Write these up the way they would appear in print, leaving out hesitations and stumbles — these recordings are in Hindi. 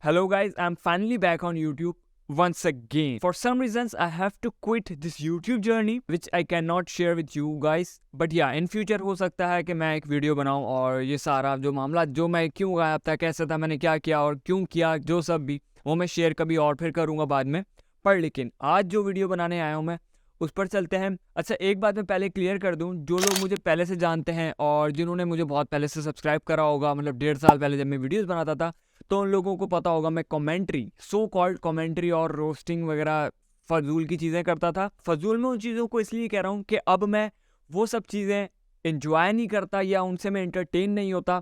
Hello guys, I'm finally back on YouTube once again. For some reasons I have to quit this YouTube journey which I cannot share with you guys. But yeah, in future हो सकता है कि मैं एक वीडियो बनाऊं और ये सारा जो मामला जो मैं क्यों गायब था, कैसे था, मैंने क्या किया और क्यों किया, जो सब भी वो मैं शेयर कभी और फिर करूंगा बाद में। पर लेकिन आज जो वीडियो बनाने आया हूं मैं उस पर चलते हैं। अच्छा, एक बात मैं पहले क्लियर कर दूं, जो लोग मुझे पहले से जानते हैं और जिन्होंने मुझे बहुत पहले से सब्सक्राइब करा होगा, मतलब 1.5 साल पहले जब मैं वीडियोस बनाता था, तो उन लोगों को पता होगा मैं कमेंट्री, सो कॉल्ड कमेंट्री और रोस्टिंग वगैरह फजूल की चीज़ें करता था। फजूल में उन चीज़ों को इसलिए कह रहा हूँ कि अब मैं वो सब चीज़ें इंजॉय नहीं करता या उनसे मैं इंटरटेन नहीं होता।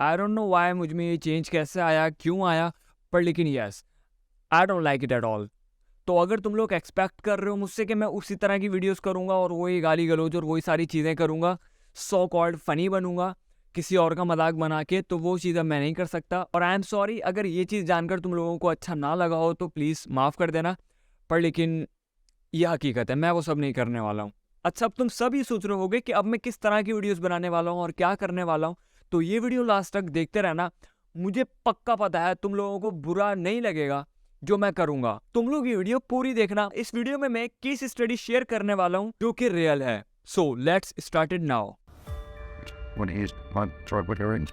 आई डोंट नो वाई मुझ में ये चेंज कैसे आया, क्यों आया, पर लेकिन yes, I don't like it at all. तो अगर तुम लोग एक्सपेक्ट कर रहे हो मुझसे कि मैं उसी तरह की वीडियोस करूंगा और वही गाली गलौज और वही सारी चीज़ें करूंगा, सो कॉल्ड फनी बनूंगा किसी और का मजाक बना के, तो वो चीज़ अब मैं नहीं कर सकता। और आई एम सॉरी अगर ये चीज़ जानकर तुम लोगों को अच्छा ना लगा हो तो प्लीज़ माफ़ कर देना। पर लेकिन ये हकीकत है, मैं वो सब नहीं करने वाला हूँ। अच्छा, अब तुम सब ये सोच रहे होगे कि अब मैं किस तरह की वीडियोस बनाने वाला हूँ और क्या करने वाला हूँ, तो ये वीडियो लास्ट तक देखते रहना। मुझे पक्का पता है तुम लोगों को बुरा नहीं लगेगा जो मैं करूंगा। तुम लोग ये वीडियो पूरी देखना। इस वीडियो में मैं केस स्टडी शेयर करने वाला हूँ जो कि रियल है। So let's start it now. When he's on drug with her and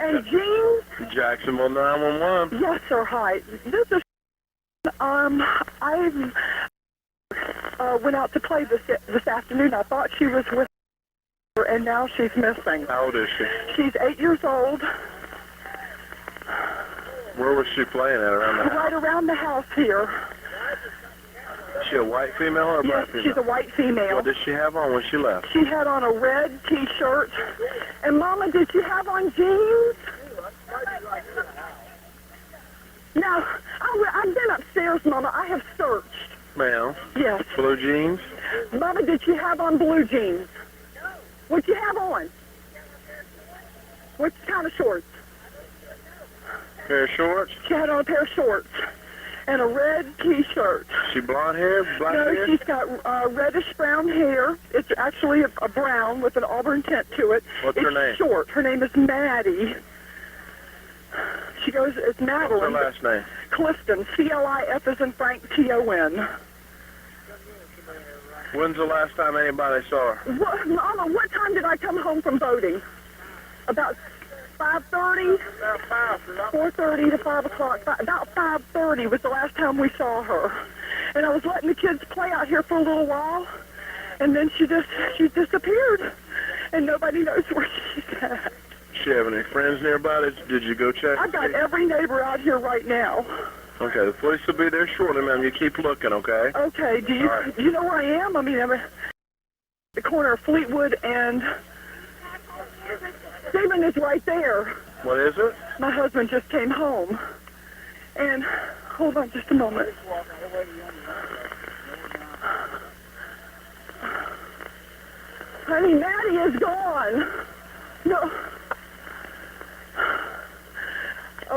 And Gene? Jacksonville 911. Yes, sir. Hi. This is. I went out to play this afternoon. I thought she was with her, and now she's missing. How old is she? She's 8 years old. Where was she playing at around the house? Right around the house here. Is she a white female or a black Yes, female? she's a white female. What did she have on when she left? She had on a red T-shirt. And Mama, did she have on jeans? No, I've been upstairs, Mama. I have searched. Ma'am. Yes. Blue jeans? Mama, did she have on blue jeans? What'd you have on? What kind of shorts? Pair of shorts? She had on a pair of shorts and a red T-shirt. She blonde hair, black No, hair? she's got reddish brown hair. It's actually a brown with an auburn tint to it. What's her name? It's short. Her name is Maddie. She goes, it's What's her Madeline. last name? Clifton. C-L-I-F as in Frank, T-O-N. When's the last time anybody saw her? Mama, what time did I come home from boating? About 5:30? 4:30 to 5 o'clock. About 5:30 was the last time we saw her. And I was letting the kids play out here for a little while, and then she disappeared, and nobody knows where she's at. She have any friends nearby? Did you go check? I've got every neighbor out here right now. Okay, the police will be there shortly, ma'am. You keep looking, okay? Okay, do All right. you know where I am? I mean, I'm at the corner of Fleetwood and Stephen is right there. What is it? My husband just came home. And, hold on just a moment. Honey, Maddie is gone. No.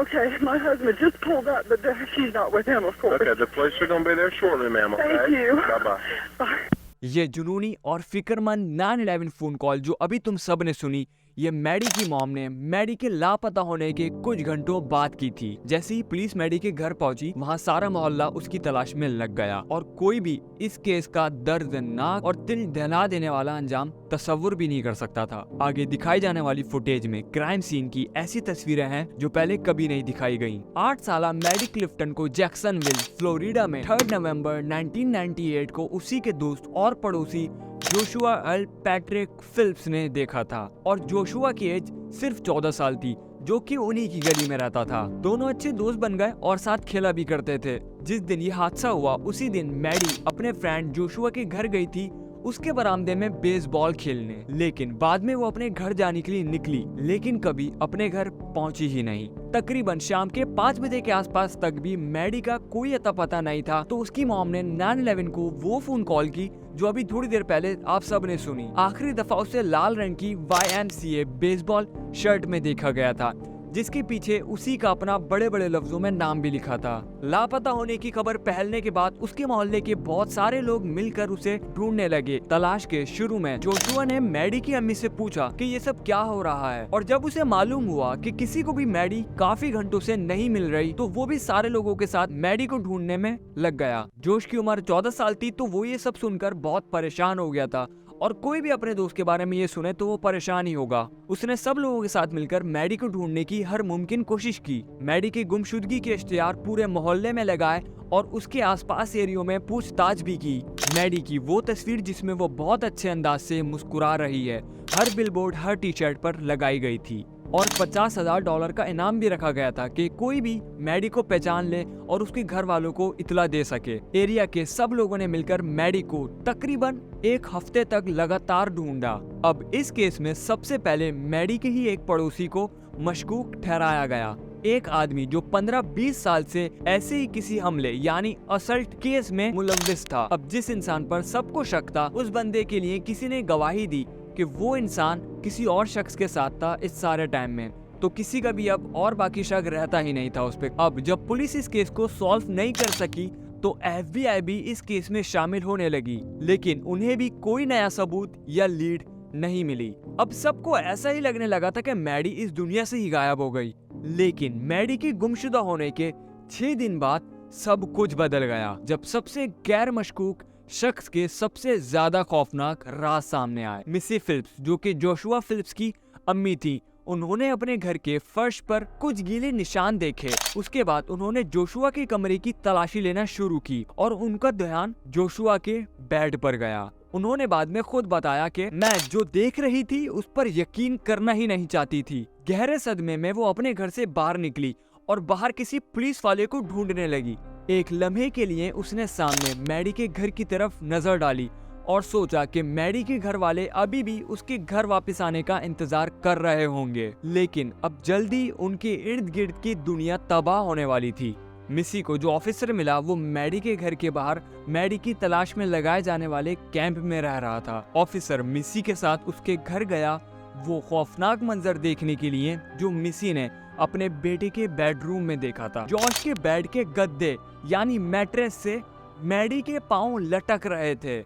Okay, my husband just pulled up, but she's not with him, of course. Okay, the police are going to be there shortly, ma'am, okay? Thank you. Bye-bye. Bye. ये जुनूनी और फिक्रमंद 911 फोन कॉल जो अभी तुम सब ने सुनी, ये मैडी की मॉम ने मैडी के लापता होने के कुछ घंटों बाद की थी। जैसे ही पुलिस मैडी के घर पहुंची, वहां सारा मोहल्ला उसकी तलाश में लग गया और कोई भी इस केस का दर्दनाक और दिल दहला देने वाला अंजाम तस्वुर भी नहीं कर सकता था। आगे दिखाई जाने वाली फुटेज में क्राइम सीन की ऐसी तस्वीरें हैं जो पहले कभी नहीं दिखाई गयी। 8 साला मैडी क्लिफ्टन को जैक्सनविल, फ्लोरिडा में 3 नवंबर 1998 को उसी के दोस्त और पड़ोसी जोशुआ एल पैट्रिक फिलिप्स ने देखा था और जोशुआ की एज सिर्फ 14 साल थी, जो कि उन्हीं की गली में रहता था। दोनों अच्छे दोस्त बन गए और साथ खेला भी करते थे। जिस दिन ये हादसा हुआ उसी दिन मैडी अपने फ्रेंड जोशुआ के घर गई थी उसके बरामदे में बेसबॉल खेलने, लेकिन बाद में वो अपने घर जाने के लिए निकली, लेकिन कभी अपने घर पहुंची ही नहीं। तकरीबन शाम के 5 बजे के आसपास तक भी मैडी का कोई अता पता नहीं था। तो उसकी मॉम ने 911 को वो फोन कॉल की जो अभी थोड़ी देर पहले आप सब ने सुनी। आखिरी दफा उसे लाल रंग की YMCA बेसबॉल शर्ट में देखा गया था, जिसके पीछे उसी का अपना बड़े बड़े लफ्जों में नाम भी लिखा था। लापता होने की खबर फैलने के बाद उसके मोहल्ले के बहुत सारे लोग मिलकर उसे ढूंढने लगे। तलाश के शुरू में जोशुआ ने मैडी की अम्मी से पूछा कि ये सब क्या हो रहा है, और जब उसे मालूम हुआ कि किसी को भी मैडी काफी घंटों से नहीं मिल रही, तो वो भी सारे लोगों के साथ मैडी को ढूंढने में लग गया। जोश की उम्र 14 साल थी, तो वो ये सब सुनकर बहुत परेशान हो गया था, और कोई भी अपने दोस्त के बारे में ये सुने तो वो परेशान ही होगा। उसने सब लोगों के साथ मिलकर मैडी को ढूंढने की हर मुमकिन कोशिश की। मैडी की गुमशुदगी के इश्तिहार पूरे मोहल्ले में लगाए और उसके आसपास एरियो में पूछताछ भी की। मैडी की वो तस्वीर जिसमें वो बहुत अच्छे अंदाज से मुस्कुरा रही है, हर बिलबोर्ड, हर टी शर्ट पर लगाई गई थी, और $50,000 का इनाम भी रखा गया था कि कोई भी मैडी को पहचान ले और उसके घर वालों को इतला दे सके। एरिया के सब लोगों ने मिलकर मैडी को तकरीबन 1 हफ्ते तक लगातार ढूंढा। अब इस केस में सबसे पहले मैडी के ही एक पड़ोसी को मशकूक ठहराया गया। एक आदमी जो 15-20 साल से ऐसे ही किसी हमले यानी असल्ट केस में मुलव्विस था। अब जिस इंसान पर सबको शक था, उस बंदे के लिए किसी ने गवाही दी कि वो इंसान किसी और शख्स के साथ था इस सारे टाइम में, तो किसी का भी अब और बाकी शक रहता ही नहीं था उस पे। अब जब पुलिस इस केस को सॉल्व नहीं कर सकी, तो FBI भी इस केस में शामिल होने लगी, लेकिन उन्हें भी कोई नया सबूत या लीड नहीं मिली। अब सबको ऐसा ही लगने लगा था कि मैडी इस दुनिया से ही गायब हो गई, लेकिन मैडी की गुमशुदा होने के 6 दिन बाद सब कुछ बदल गया, जब सबसे गैर मशकूक शख्स के सबसे ज्यादा खौफनाक राज सामने आए। मिसी फिलिप्स, जो कि जोशुआ फिलिप्स की अम्मी थी, उन्होंने अपने घर के फर्श पर कुछ गीले निशान देखे। उसके बाद उन्होंने जोशुआ के कमरे की तलाशी लेना शुरू की और उनका ध्यान जोशुआ के बेड पर गया। उन्होंने बाद में खुद बताया कि मैं जो देख रही थी उस पर यकीन करना ही नहीं चाहती थी। गहरे सदमे में वो अपने घर से बाहर निकली और बाहर किसी पुलिस वाले को ढूंढने लगी। एक लम्हे के लिए उसने सामने मैडी के घर की तरफ नजर डाली और सोचा कि मैडी के घर वाले अभी भी उसके घर वापस आने का इंतजार कर रहे होंगे, लेकिन अब जल्दी उनके इर्द गिर्द की दुनिया तबाह होने वाली थी। मिसी को जो ऑफिसर मिला, वो मैडी के घर के बाहर मैडी की तलाश में लगाए जाने वाले कैंप में रह रहा था। ऑफिसर मिसी के साथ उसके घर गया वो खौफनाक मंजर देखने के लिए जो मिसी ने अपने बेटे के बेडरूम में देखा था। जॉश के बेड के गद्दे यानी मैट्रेस से मैडी के पांव लटक रहे थे।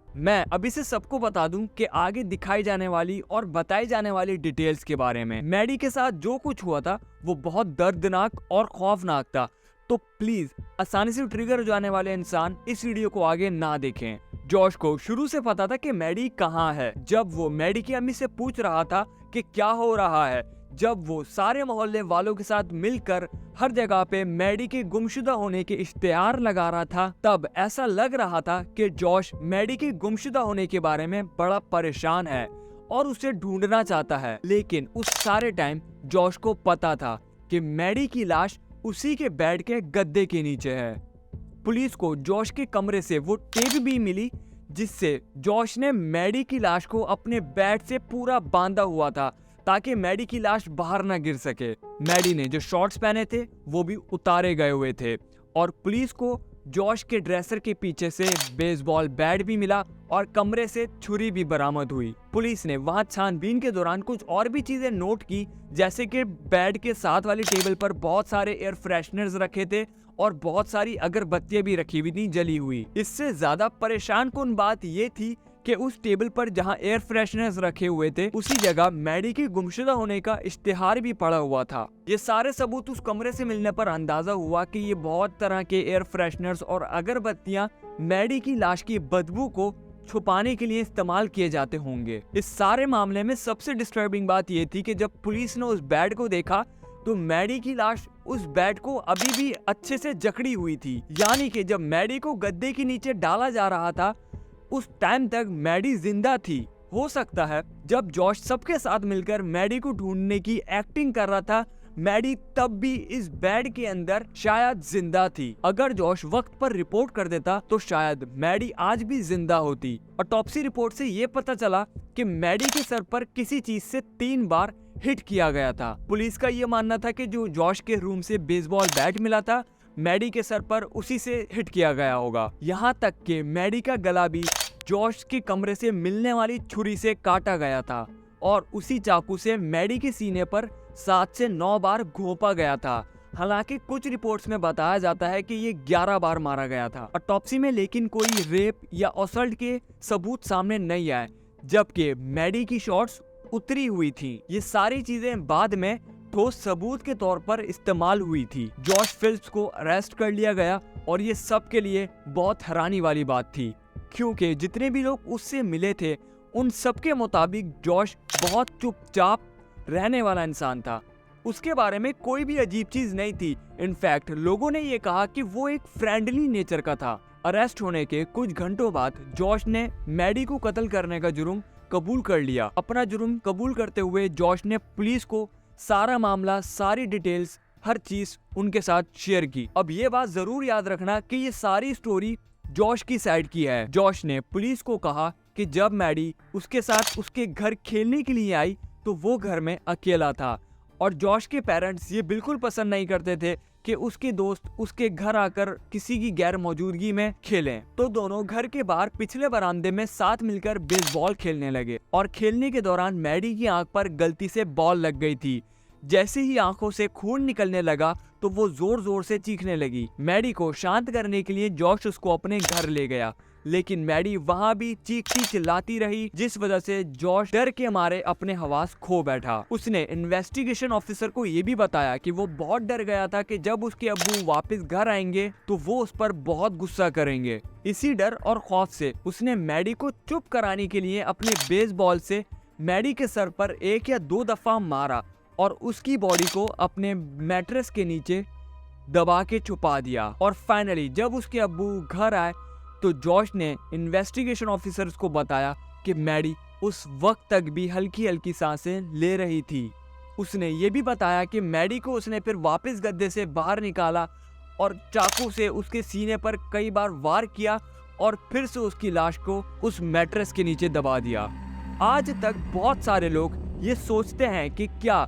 मैं अभी से सबको बता दूं कि आगे दिखाई जाने वाली और बताई जाने वाली डिटेल्स के बारे में मैडी के साथ जो कुछ हुआ था वो बहुत दर्दनाक और खौफनाक था, तो प्लीज आसानी से ट्रिगर हो जाने वाले इंसान इस वीडियो को आगे ना देखें। जॉश को शुरू से पता था कि मैडी कहाँ है। जब वो मैडी की अम्मी से पूछ रहा था कि क्या हो रहा है, जब वो सारे मोहल्ले वालों के साथ मिलकर हर जगह पे मैडी के गुमशुदा होने के इश्तिहार लगा रहा था, तब ऐसा लग रहा था कि जॉश मैडी के गुमशुदा होने के बारे में बड़ा परेशान है और उसे ढूंढना चाहता है। लेकिन उस सारे टाइम जॉश को पता था कि मैडी की लाश उसी के बेड के गद्दे के नीचे है। पुलिस को जॉश के कमरे से वो टेप भी मिली जिससे जॉश ने मैडी की लाश को अपने बेड से पूरा बांधा हुआ था ताकि मैडी की लाश बाहर ना गिर सके। मैडी ने जो शॉर्ट्स पहने थे वो भी उतारे गए हुए थे और पुलिस को जॉश के ड्रेसर के पीछे से बेसबॉल बैट भी मिला और कमरे से छुरी भी बरामद हुई। पुलिस ने वहां छानबीन के दौरान कुछ और भी चीजें नोट की, जैसे कि बेड के साथ वाली टेबल पर बहुत सारे एयर फ्रेशनर्स रखे थे और बहुत सारी अगरबत्तियां भी रखी हुई थी जली हुई। इससे ज्यादा परेशान कुन बात ये थी कि उस टेबल पर जहां एयर फ्रेशनर्स रखे हुए थे उसी जगह मैडी के गुमशुदा होने का इश्तिहार भी पड़ा हुआ था। ये सारे सबूत उस कमरे से मिलने पर अंदाजा हुआ कि ये बहुत तरह के एयर फ्रेशनर्स और अगरबत्तियां मैडी की लाश की बदबू को छुपाने के लिए इस्तेमाल किए जाते होंगे। इस सारे मामले में सबसे डिस्टर्बिंग बात ये थी कि जब पुलिस ने उस बेड को देखा तो मैडी की लाश उस बेड को अभी भी अच्छे से जकड़ी हुई थी, यानी कि जब मैडी को गद्दे के नीचे डाला जा रहा था उस टाइम तक मैडी जिंदा थी। हो सकता है जब जॉश सबके साथ मिलकर मैडी को ढूंढने की एक्टिंग कर रहा था, मैडी तब भी इस बेड के अंदर शायद जिंदा थी। अगर जॉश वक्त पर रिपोर्ट कर देता तो शायद मैडी आज भी जिंदा होती। ऑटोप्सी रिपोर्ट से ये पता चला कि मैडी के सर पर किसी चीज से 3 बार हिट किया गया था। पुलिस का ये मानना था कि जो जॉश के रूम से बेसबॉल बैट मिला था मैडी के सर पर उसी से हिट किया गया होगा। यहाँ तक कि मैडी का गला भी जॉश के कमरे से मिलने वाली छुरी से काटा गया था। और उसी चाकू से मैडी के सीने पर 7 से 9 बार घोंपा गया था। हालांकि कुछ रिपोर्ट्स में बताया जाता है कि ये 11 बार मारा गया था ऑटोप्सी में, लेकिन कोई रेप या असल्ट के सबूत सामने नहीं आए, जबकि मैडी की शॉट्स उतरी हुई थी। ये सारी चीजें बाद में ठोस सबूत के तौर पर इस्तेमाल हुई थी। जॉश फिलिप्स को अरेस्ट कर लिया गया और ये सब के लिए बहुत हैरानी वाली बात थी, क्योंकि जितने भी लोग उससे मिले थे उन सबके मुताबिक जॉश बहुत चुपचाप रहने वाला इंसान था। उसके बारे में कोई भी अजीब चीज नहीं थी। इनफैक्ट लोगों ने ये कहा कि वो एक फ्रेंडली नेचर का था। अरेस्ट होने के कुछ घंटों बाद जॉश ने मैडी को कत्ल करने का जुर्म कबूल कर लिया। अपना जुर्म कबूल करते हुए जॉश ने पुलिस को सारा मामला, सारी डिटेल्स, हर चीज उनके साथ शेयर की। अब ये बात जरूर याद रखना कि ये सारी स्टोरी जॉश की साइड की है। जॉश ने पुलिस को कहा कि जब मैडी उसके साथ उसके घर खेलने के लिए आई तो वो घर में अकेला था और जॉश के पेरेंट्स ये बिल्कुल पसंद नहीं करते थे कि उसके दोस्त उसके घर आकर किसी की गैर मौजूदगी में खेलें। तो दोनों घर के बाहर पिछले बरामदे में साथ मिलकर बेसबॉल खेलने लगे और खेलने के दौरान मैडी की आंख पर गलती से बॉल लग गई थी। जैसे ही आंखों से खून निकलने लगा तो वो जोर जोर से चीखने लगी। मैडी को शांत करने के लिए जॉश उसको अपने घर ले गया, लेकिन मैडी वहां भी चीखती चिल्लाती रही, जिस वजह से जॉश डर के मारे अपने हवास खो बैठा। उसने इन्वेस्टिगेशन ऑफिसर को ये भी बताया कि वो बहुत डर गया था कि जब उसके अब्बू वापस घर आएंगे तो वो उस पर बहुत गुस्सा करेंगे। इसी डर और खौफ से उसने मैडी को चुप कराने के लिए अपने बेसबॉल से मैडी के सर पर 1 या 2 दफा मारा और उसकी बॉडी को अपने मैट्रेस के नीचे दबा के छुपा दिया। और फाइनली जब उसके अब्बू घर आए तो जॉश ने इन्वेस्टिगेशन ऑफिसर्स को बताया कि मैडी उस वक्त तक भी हल्की हल्की सांसें ले रही थी। उसने ये भी बताया कि मैडी को उसने फिर वापस गद्दे से बाहर निकाला और चाकू से उसके सीने पर कई बार वार किया और फिर से उसकी लाश को उस मैट्रेस के नीचे दबा दिया। आज तक बहुत सारे लोग ये सोचते हैं कि क्या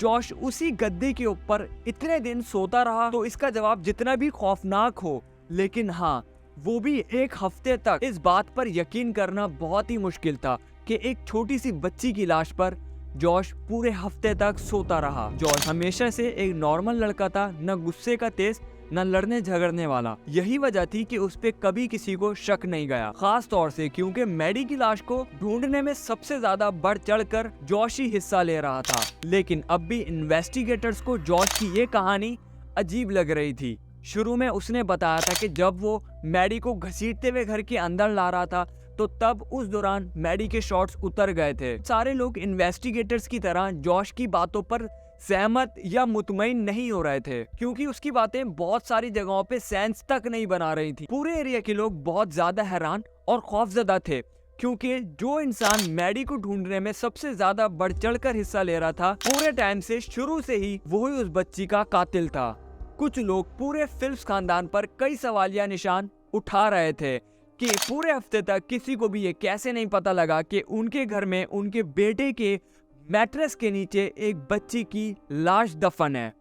जॉश उसी गद्दे के ऊपर इतने दिन सोता रहा, तो इसका जवाब जितना भी खौफनाक हो, लेकिन हाँ, वो भी 1 हफ्ते तक इस बात पर यकीन करना बहुत ही मुश्किल था कि एक छोटी सी बच्ची की लाश पर जॉश पूरे हफ्ते तक सोता रहा। जॉश हमेशा से एक नॉर्मल लड़का था, न गुस्से का तेज, न लड़ने झगड़ने वाला। यही वजह थी कि उस पे कभी किसी को शक नहीं गया, खास तौर से क्योंकि मैडी की लाश को ढूंढने में सबसे ज्यादा बढ़ चढ़कर जॉश ही हिस्सा ले रहा था। लेकिन अब भी इन्वेस्टिगेटर्स को जॉश की ये कहानी अजीब लग रही थी। शुरू में उसने बताया था कि जब वो मैडी को घसीटते हुए घर के अंदर ला रहा था तो तब उस दौरान मैडी के शॉट्स उतर गए थे। सारे लोग इन्वेस्टिगेटर्स की तरह जॉश की बातों पर सहमत या मुतमईन नहीं हो रहे थे, क्योंकि उसकी बातें बहुत सारी जगहों पे सेंस तक नहीं बना रही थी। पूरे एरिया के लोग बहुत ज्यादा हैरान और खौफजदा थे, क्योंकि जो इंसान मैडी को ढूंढने में सबसे ज्यादा बढ़ चढ़कर हिस्सा ले रहा था, पूरे टाइम से शुरू से ही वही उस बच्ची का कातिल था। कुछ लोग पूरे फिलिप्स खानदान पर कई सवालिया निशान उठा रहे थे कि पूरे हफ्ते तक किसी को भी ये कैसे नहीं पता लगा कि उनके घर में उनके बेटे के मैट्रेस के नीचे एक बच्ची की लाश दफन है।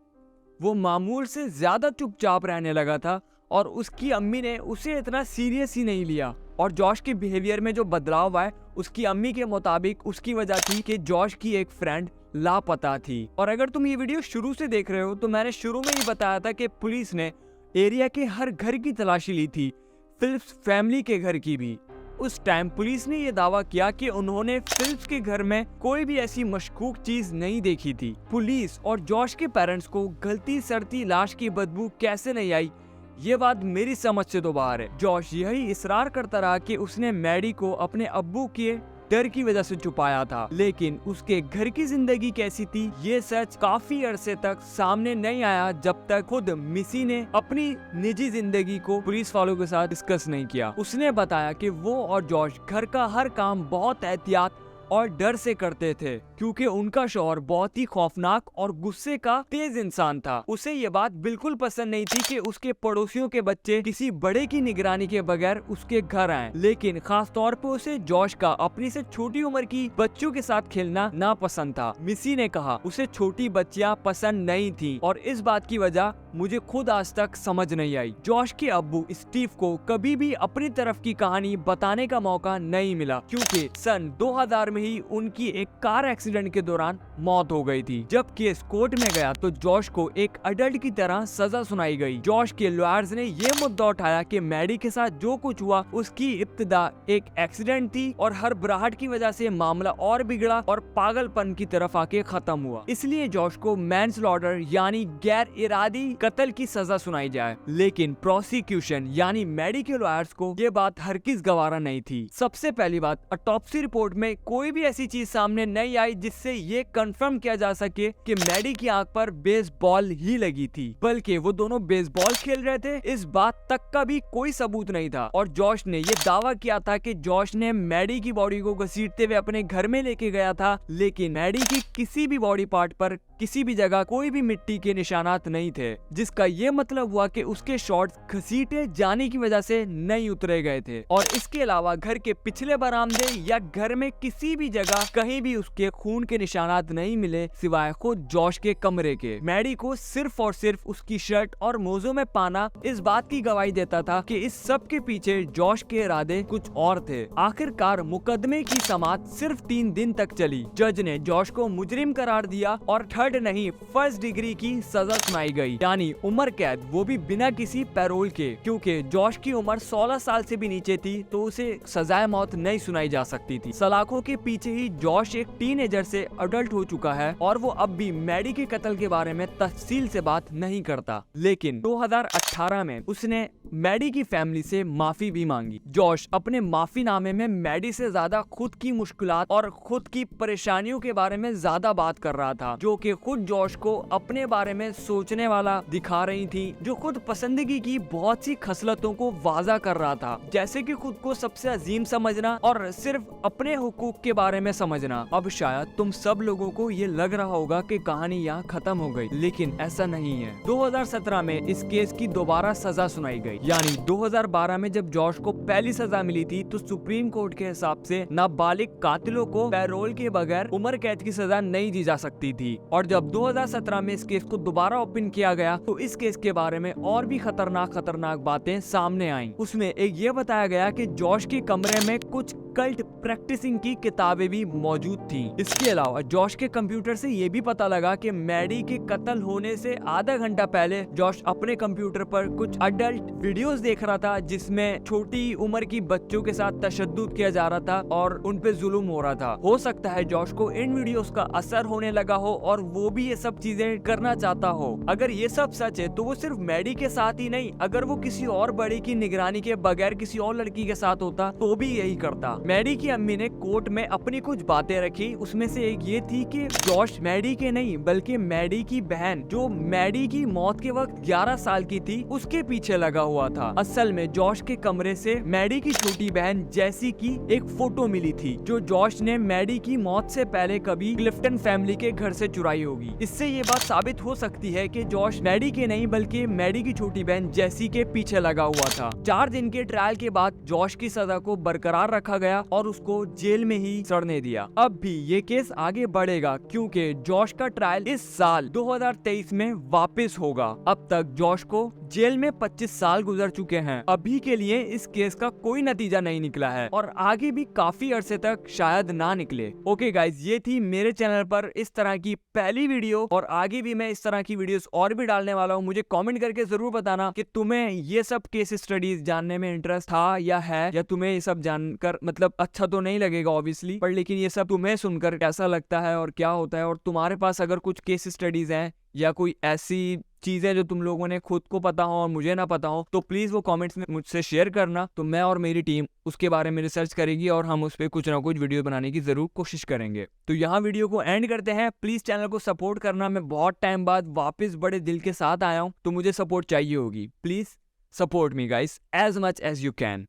वो मामूल से ज्यादा चुपचाप रहने लगा था और उसकी अम्मी ने उसे इतना सीरियस ही नहीं लिया। और जॉश के बिहेवियर में जो बदलाव आया, उसकी अम्मी के मुताबिक उसकी वजह थी कि जॉश की एक फ्रेंड लापता थी। और अगर तुम ये वीडियो शुरू से देख रहे हो तो मैंने शुरू में ही बताया था कि पुलिस ने एरिया के हर घर की तलाशी ली थी, फिलिप्स फैमिली के घर की भी। उस टाइम पुलिस ने यह दावा किया कि उन्होंने फिलिप्स के घर में कोई भी ऐसी मशकूक चीज नहीं देखी थी। पुलिस और जॉश के पेरेंट्स को गलती सड़ती लाश की बदबू कैसे नहीं आई, ये बात मेरी समझ से तो बाहर है। जॉश यही इसरार करता रहा कि उसने मैडी को अपने अब्बू के डर की वजह से छुपाया था, लेकिन उसके घर की जिंदगी कैसी थी ये सच काफी अरसे तक सामने नहीं आया, जब तक खुद मिसी ने अपनी निजी जिंदगी को पुलिस वालों के साथ डिस्कस नहीं किया। उसने बताया कि वो और जॉश घर का हर काम बहुत एहतियात और डर से करते थे, क्योंकि उनका शौहर बहुत ही खौफनाक और गुस्से का तेज इंसान था। उसे ये बात बिल्कुल पसंद नहीं थी कि उसके पड़ोसियों के बच्चे किसी बड़े की निगरानी के बगैर उसके घर आए, लेकिन खास तौर पे उसे जॉश का अपनी से छोटी उम्र की बच्चों के साथ खेलना ना पसंद था। मिसी ने कहा उसे छोटी बच्चियां पसंद नहीं थी और इस बात की वजह मुझे खुद आज तक समझ नहीं आई। जॉश के अब्बू स्टीव को कभी भी अपनी तरफ की कहानी बताने का मौका नहीं मिला, क्योंकि सन 2000 में ही उनकी एक कार एक्सीडेंट के दौरान मौत हो गई थी। जब केस कोर्ट में गया तो जॉश को एक अडल्ट की तरह सजा सुनाई गई। जॉश के लॉयर्स ने ये मुद्दा उठाया कि मैडी के साथ जो कुछ हुआ उसकी इब्तिदा एक एक्सीडेंट थी और हड़बड़ाहट की वजह से मामला और बिगड़ा और पागलपन की तरफ आके खत्म हुआ। इसलिए जॉश को मैनस्लॉटर यानी गैर इरादी कत्ल की सजा सुनाई जाए। लेकिन प्रोसिक्यूशन यानी मैडी के लॉयर्स को ये बात हरगिज गवारा नहीं थी। सबसे पहली बात, ऑटोप्सी रिपोर्ट में कोई भी ऐसी चीज सामने नहीं आई जिससे ये कंफर्म किया जा सके कि मैडी की आंख पर बेसबॉल ही लगी थी, बल्कि वो दोनों बेसबॉल खेल रहे थे, इस बात तक का भी कोई सबूत नहीं था। और जॉश ने ये दावा किया था कि जॉश ने मैडी की बॉडी को घसीटते हुए अपने घर में लेके गया था, लेकिन मैडी की किसी भी बॉडी पार्ट पर किसी भी जगह कोई भी मिट्टी के निशानात नहीं थे, जिसका ये मतलब हुआ कि उसके शॉट्स घसीटे जाने की वजह से नहीं उतरे गए थे। और इसके अलावा घर के पिछले बरामदे या घर में किसी भी जगह कहीं भी उसके खून के निशानात नहीं मिले, सिवाय खुद जॉश के कमरे के। मैडी को सिर्फ और सिर्फ उसकी शर्ट और मोजों में पाना इस बात की गवाही देता था कि इस सब के पीछे जॉश के इरादे कुछ और थे। आखिरकार मुकदमे की समाअत सिर्फ 3 दिन तक चली। जज ने जॉश को मुजरिम करार दिया और थर्ड नहीं फर्स्ट डिग्री की सजा सुनाई गई, यानी उम्र कैद, वो भी बिना किसी पैरोल के। क्योंकि जॉश की उम्र 16 साल से भी नीचे थी तो उसे सजाए मौत नहीं सुनाई जा सकती थी। सलाखों के पीछे ही जॉश एक टीनेजर से अडल्ट हो चुका है और वो अब भी मैडी के कत्ल के बारे में तफसील से बात नहीं करता। लेकिन 2018 में उसने मैडी की फैमिली से माफी भी मांगी। जॉश अपने माफीनामे में मैडी से ज्यादा खुद की मुश्किलात और खुद की परेशानियों के बारे में ज्यादा बात कर रहा था, जो कि खुद जॉश को अपने बारे में सोचने वाला दिखा रही थी, जो खुद पसंदगी की बहुत सी खसलतों को वाजा कर रहा था, जैसे कि खुद को सबसे अजीम समझना और सिर्फ अपने हुकूक के बारे में समझना। अब शायद तुम सब लोगों को ये लग रहा होगा कि कहानी यहाँ खत्म हो गई, लेकिन ऐसा नहीं है। 2017 में इस केस की दोबारा सजा सुनाई गई, यानी 2012 में जब जॉश को पहली सजा मिली थी तो सुप्रीम कोर्ट के हिसाब से नाबालिग कातिलों को पैरोल के बगैर उम्र कैद की सजा नहीं दी जा सकती थी। और जब 2017 में इस केस को दोबारा ओपन किया गया तो इस केस के बारे में और भी खतरनाक बातें सामने आईं। उसमें एक ये बताया गया कि जॉश के कमरे में कुछ कल्ट प्रैक्टिसिंग की किताबें भी मौजूद थीं। इसके अलावा जॉश के कंप्यूटर से ये भी पता लगा कि मैडी के कत्ल होने से आधा घंटा पहले जॉश अपने कंप्यूटर पर कुछ अडल्ट वीडियोस देख रहा था, जिसमें छोटी उम्र की बच्चों के साथ तशद्दुद किया जा रहा था और उन पे जुल्म हो रहा था। हो सकता है जॉश को इन वीडियोस का असर होने लगा हो और वो भी ये सब चीजें करना चाहता हो। अगर ये सब सच है तो वो सिर्फ मैडी के साथ ही नहीं, अगर वो किसी और बड़ी की निगरानी के बगैर किसी और लड़की के साथ होता तो भी यही करता। मैडी की अम्मी ने कोर्ट में अपनी कुछ बातें रखी, उसमें से एक ये थी कि जॉश मैडी के नहीं बल्कि मैडी की बहन, जो मैडी की मौत के वक्त 11 साल की थी, उसके पीछे लगा हुआ था। असल में जॉश के कमरे से मैडी की छोटी बहन जैसी की एक फोटो मिली थी, जो जॉश ने मैडी की मौत से पहले कभी क्लिफ्टन फैमिली के घर से चुराई होगी। इससे ये बात साबित हो सकती है कि जॉश मैडी के नहीं बल्कि मैडी की छोटी बहन जैसी के पीछे लगा हुआ था। 4 दिन के ट्रायल के बाद जॉश की सजा को बरकरार रखा गया और उसको जेल में ही सड़ने दिया। अब भी ये केस आगे बढ़ेगा क्योंकि जॉश का ट्रायल इस साल 2023 में वापस होगा। अब तक जॉश को जेल में 25 साल गुजर चुके हैं। अभी के लिए इस केस का कोई नतीजा नहीं निकला है और आगे भी काफी अरसे तक शायद ना निकले। ओके गाइज, ये थी मेरे चैनल पर इस तरह की पहली वीडियो और आगे भी मैं इस तरह की वीडियोस और भी डालने वाला हूँ। मुझे कमेंट करके जरूर बताना कि तुम्हें ये सब केस स्टडीज जानने में इंटरेस्ट था या है, या तुम्हें ये सब जानकर मतलब अच्छा तो नहीं लगेगा ऑब्वियसली, पर लेकिन ये सब तुम्हें सुनकर कैसा लगता है और क्या होता है। और तुम्हारे पास अगर कुछ केस स्टडीज हैं या कोई ऐसी चीजें जो तुम लोगों ने खुद को पता हो और मुझे ना पता हो, तो प्लीज वो कमेंट्स में मुझसे शेयर करना। तो मैं और मेरी टीम उसके बारे में रिसर्च करेगी और हम उस पर कुछ ना कुछ वीडियो बनाने की जरूर कोशिश करेंगे। तो यहाँ वीडियो को एंड करते हैं। प्लीज चैनल को सपोर्ट करना। मैं बहुत टाइम बाद वापस बड़े दिल के साथ आया हूँ, तो मुझे सपोर्ट चाहिए होगी। Please support me guys as much as you can.